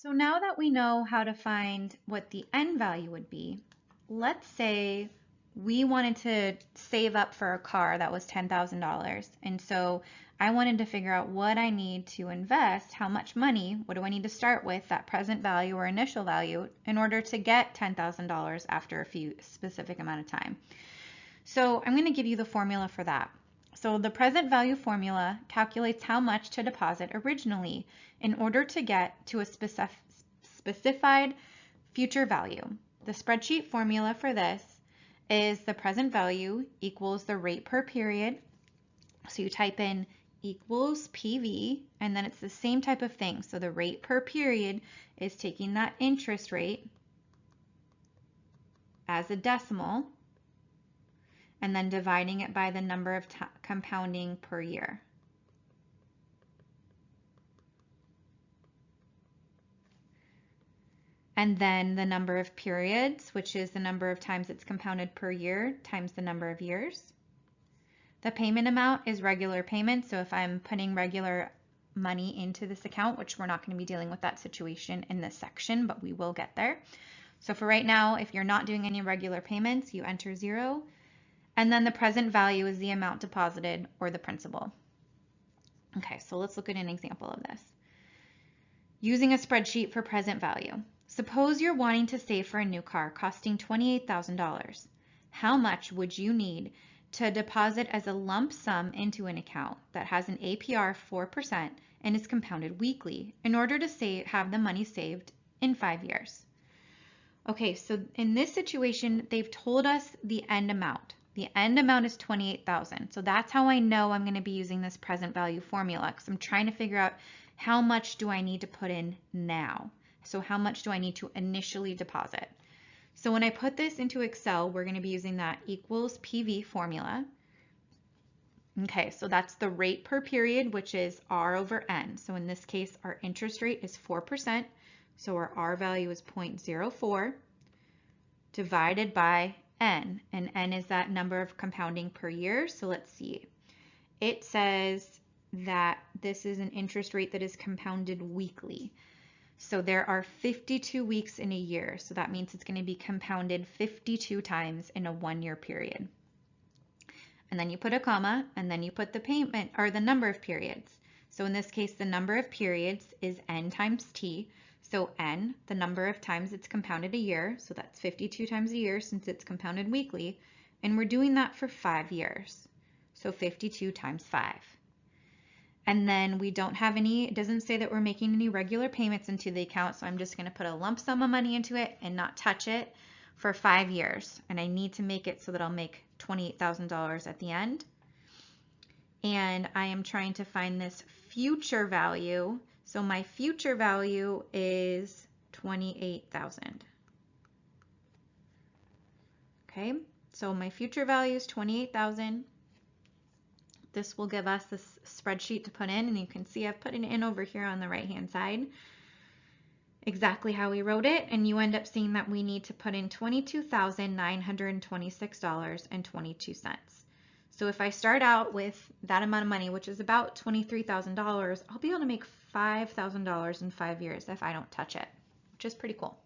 So now that we know how to find what the end value would be, let's say we wanted to save up for a car that was $10,000. And so I wanted to figure out what I need to invest, how much money, what do I need to start with, that present value or initial value, in order to get $10,000 after a few specific amount of time. So I'm going to give you the formula for that. So the present value formula calculates how much to deposit originally in order to get to a specified future value. The spreadsheet formula for this is the present value equals the rate per period. So you type in equals PV, and then it's the same type of thing. So the rate per period is taking that interest rate as a decimal and then dividing it by the number of compounding per year. And then the number of periods, which is the number of times it's compounded per year, times the number of years. The payment amount is regular payment, so if I'm putting regular money into this account, which we're not going to be dealing with that situation in this section, but we will get there. So for right now, if you're not doing any regular payments, you enter 0. And then the present value is the amount deposited or the principal. Okay, so let's look at an example of this. Using a spreadsheet for present value. Suppose you're wanting to save for a new car costing $28,000. How much would you need to deposit as a lump sum into an account that has an APR 4% and is compounded weekly in order to have the money saved in 5 years? Okay, so in this situation, they've told us the end amount. The end amount is $28,000. So that's how I know I'm going to be using this present value formula, because I'm trying to figure out how much do I need to put in now. So how much do I need to initially deposit? So when I put this into Excel, we're going to be using that equals PV formula. Okay, so that's the rate per period, which is R over N. So in this case, our interest rate is 4%. So our R value is 0.04 divided by N, and N is that number of compounding per year. So let's see. It says that this is an interest rate that is compounded weekly. So there are 52 weeks in a year. So that means it's going to be compounded 52 times in a 1-year period. And then you put a comma, and then you put the payment or the number of periods. So in this case, the number of periods is N times T. So N, the number of times it's compounded a year, so that's 52 times a year since it's compounded weekly, and we're doing that for 5 years. So 52 times 5. And then we don't have any, it doesn't say that we're making any regular payments into the account, so I'm just going to put a lump sum of money into it and not touch it for 5 years. And I need to make it so that I'll make $28,000 at the end. And I am trying to find this future value. So my future value is 28,000. Okay, so my future value is 28,000. This will give us this spreadsheet to put in, and you can see I've put it in over here on the right-hand side, exactly how we wrote it, and you end up seeing that we need to put in $22,926.22. So if I start out with that amount of money, which is about $23,000, I'll be able to make $5,000 in 5 years if I don't touch it, which is pretty cool.